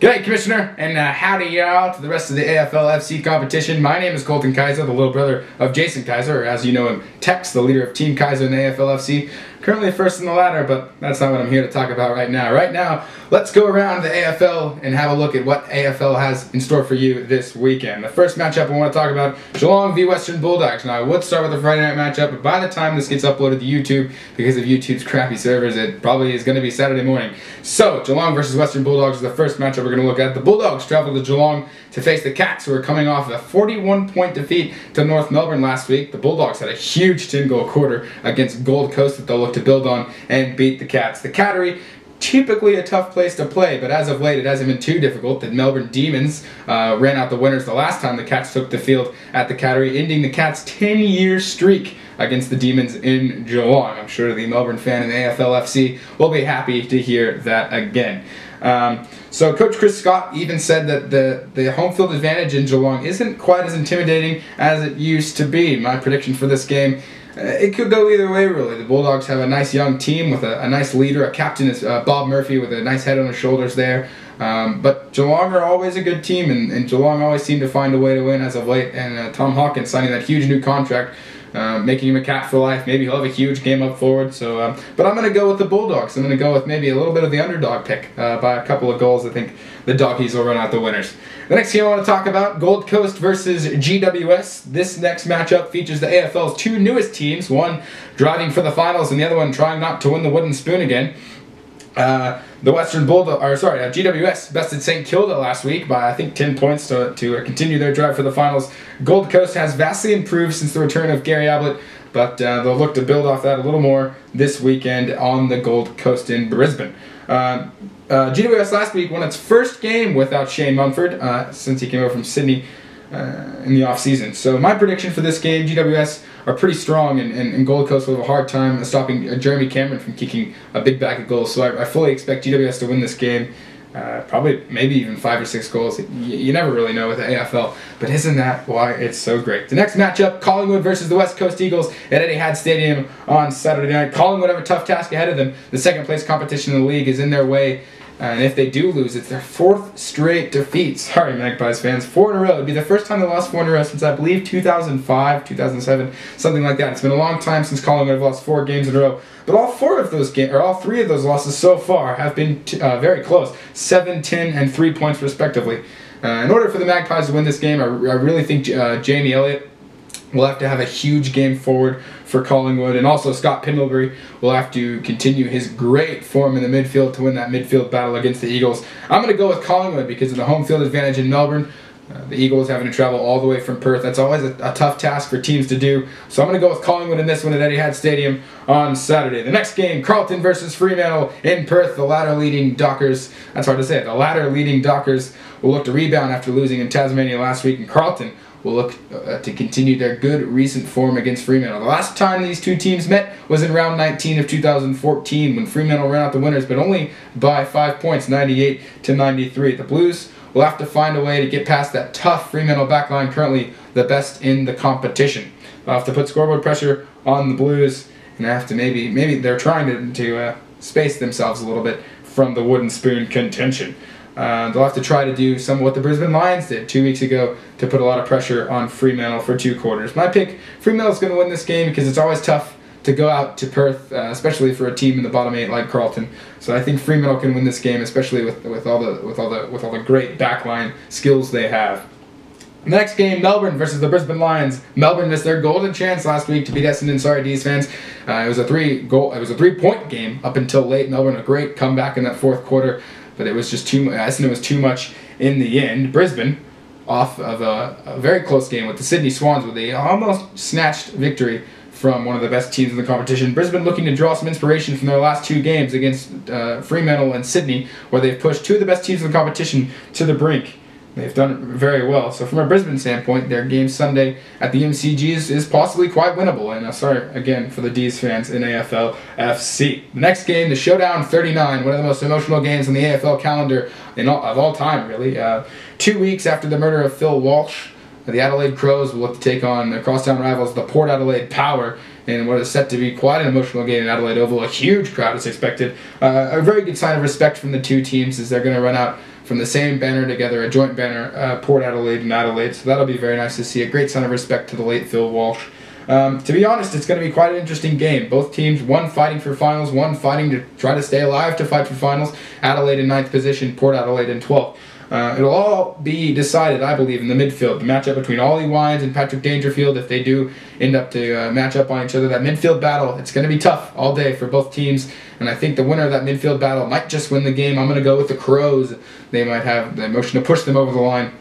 G'day, Commissioner, and howdy y'all to the rest of the AFLFC competition. My name is Colton Kaiser, the little brother of Jason Kaiser, or as you know him, Tex, the leader of Team Kaiser in the AFLFC. Currently first in the ladder, but that's not what I'm here to talk about right now. Right now, let's go around the AFL and have a look at what AFL has in store for you this weekend. The first matchup I want to talk about, Geelong v Western Bulldogs. Now, I would start with the Friday night matchup, but by the time this gets uploaded to YouTube, because of YouTube's crappy servers, it probably is going to be Saturday morning. So, Geelong versus Western Bulldogs is the first matchup we're going to look at. The Bulldogs travel to Geelong to face the Cats, who are coming off a 41-point defeat to North Melbourne last week. The Bulldogs had a huge 10-goal quarter against Gold Coast that they'll look to build on and beat the Cats. The Cattery, typically a tough place to play, but as of late it hasn't been too difficult. The Melbourne Demons ran out the winners the last time the Cats took the field at the Cattery, ending the Cats' 10-year streak against the Demons in Geelong. I'm sure the Melbourne fan in the AFLFC will be happy to hear that again. So Coach Chris Scott even said that the home field advantage in Geelong isn't quite as intimidating as it used to be. My prediction for this game, it could go either way, really. The Bulldogs have a nice young team with a nice leader. A captain is Bob Murphy with a nice head on his shoulders there. But Geelong are always a good team, and Geelong always seem to find a way to win as of late. And Tom Hawkins signing that huge new contract, making him a Cat for life. Maybe he'll have a huge game up forward. So, but I'm going to go with the Bulldogs. I'm going to go with maybe a little bit of the underdog pick by a couple of goals. I think the Doggies will run out the winners. The next game I want to talk about, Gold Coast versus GWS. This next matchup features the AFL's two newest teams, one driving for the finals and the other one trying not to win the wooden spoon again. The Western GWS bested St. Kilda last week by I think 10 points to continue their drive for the finals. Gold Coast has vastly improved since the return of Gary Ablett, but they'll look to build off that a little more this weekend on the Gold Coast in Brisbane. GWS last week won its first game without Shane Mumford since he came over from Sydney in the off-season. So my prediction for this game, GWS are pretty strong, and Gold Coast will have a hard time stopping Jeremy Cameron from kicking a big bag of goals. So I fully expect GWS to win this game. Probably, maybe even 5 or 6 goals. You never really know with the AFL, but isn't that why it's so great? The next matchup, Collingwood versus the West Coast Eagles at Etihad Stadium on Saturday night. Collingwood have a tough task ahead of them. The second place competition in the league is in their way, and if they do lose, it's their 4th straight defeat. Sorry, Magpies fans. 4 in a row. It'd be the first time they lost 4 in a row since, I believe, 2005, 2007, something like that. It's been a long time since Collingwood have lost 4 games in a row. But all 3 of those losses so far have been very close. 7, 10, and 3 points respectively. In order for the Magpies to win this game, I really think Jamie Elliott will have to have a huge game forward for Collingwood, and also Scott Pendlebury will have to continue his great form in the midfield to win that midfield battle against the Eagles. I'm going to go with Collingwood because of the home field advantage in Melbourne. The Eagles having to travel all the way from Perth. That's always a tough task for teams to do. So I'm going to go with Collingwood in this one at Etihad Stadium on Saturday. The next game, Carlton versus Fremantle in Perth. The ladder-leading Dockers, that's hard to say, the ladder-leading Dockers will look to rebound after losing in Tasmania last week, and Carlton will look to continue their good recent form against Fremantle. The last time these two teams met was in round 19 of 2014 when Fremantle ran out the winners, but only by 5 points, 98-93. The Blues will have to find a way to get past that tough Fremantle backline, currently the best in the competition. They'll have to put scoreboard pressure on the Blues, and have to maybe they're trying to space themselves a little bit from the wooden spoon contention. They'll have to try to do some of what the Brisbane Lions did 2 weeks ago to put a lot of pressure on Fremantle for 2 quarters. My pick, Fremantle's going to win this game because it's always tough to go out to Perth, especially for a team in the bottom 8 like Carlton. So I think Fremantle can win this game, especially with all the great backline skills they have. The next game, Melbourne versus the Brisbane Lions. Melbourne missed their golden chance last week to beat Essendon. Sorry, D's fans. It was a 3-point game up until late. Melbourne a great comeback in that 4th quarter, but it was just Essendon was too much in the end. Brisbane, off of a very close game with the Sydney Swans, with a almost snatched victory from one of the best teams in the competition. Brisbane looking to draw some inspiration from their last 2 games against Fremantle and Sydney, where they've pushed 2 of the best teams in the competition to the brink. They've done very well. So from a Brisbane standpoint, their game Sunday at the MCG is possibly quite winnable. And sorry again for the D's fans in AFLFC. The next game, the Showdown 39, one of the most emotional games on the AFL calendar of all time, really. 2 weeks after the murder of Phil Walsh, the Adelaide Crows will look to take on their crosstown rivals, the Port Adelaide Power, in what is set to be quite an emotional game in Adelaide Oval. A huge crowd is expected. A very good sign of respect from the two teams as they're going to run out from the same banner together, a joint banner, Port Adelaide and Adelaide. So that'll be very nice to see. A great sign of respect to the late Phil Walsh. To be honest, it's going to be quite an interesting game. Both teams, one fighting for finals, one fighting to try to stay alive to fight for finals. Adelaide in 9th position, Port Adelaide in 12th. It'll all be decided, I believe, in the midfield. The matchup between Ollie Wines and Patrick Dangerfield, if they do end up to match up on each other, that midfield battle, it's going to be tough all day for both teams. And I think the winner of that midfield battle might just win the game. I'm going to go with the Crows. They might have the emotion to push them over the line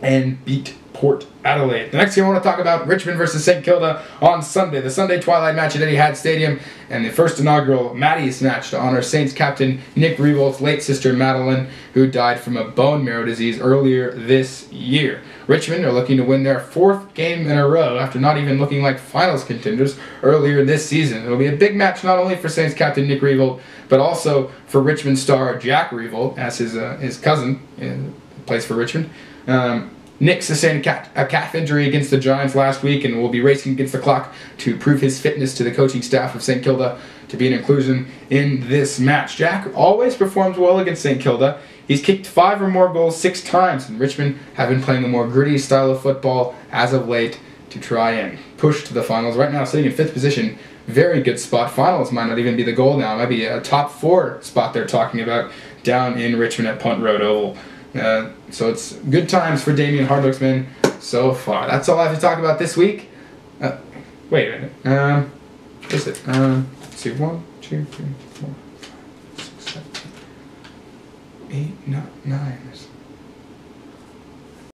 and beat Port Adelaide. The next game I want to talk about, Richmond versus St Kilda on Sunday. The Sunday twilight match at Etihad Stadium and the first inaugural Maddie's match to honor Saints captain Nick Riewold's late sister Madeline, who died from a bone marrow disease earlier this year. Richmond are looking to win their 4th game in a row after not even looking like finals contenders earlier this season. It'll be a big match not only for Saints captain Nick Riewoldt, but also for Richmond star Jack Riewoldt, as his cousin plays for Richmond. Nick sustained a calf injury against the Giants last week and will be racing against the clock to prove his fitness to the coaching staff of St Kilda to be an inclusion in this match. Jack always performs well against St Kilda. He's kicked 5 or more goals 6 times, and Richmond have been playing a more gritty style of football as of late to try and push to the finals. Right now, sitting in 5th position, very good spot. Finals might not even be the goal now. It might be a top 4 spot they're talking about down in Richmond at Punt Road Oval. So it's good times for Damien Hardwick's men so far. That's all I have to talk about this week. Wait a minute. What is it? Let's see. 1, 2, 3, 4, 5, 6, 7, 8, 9.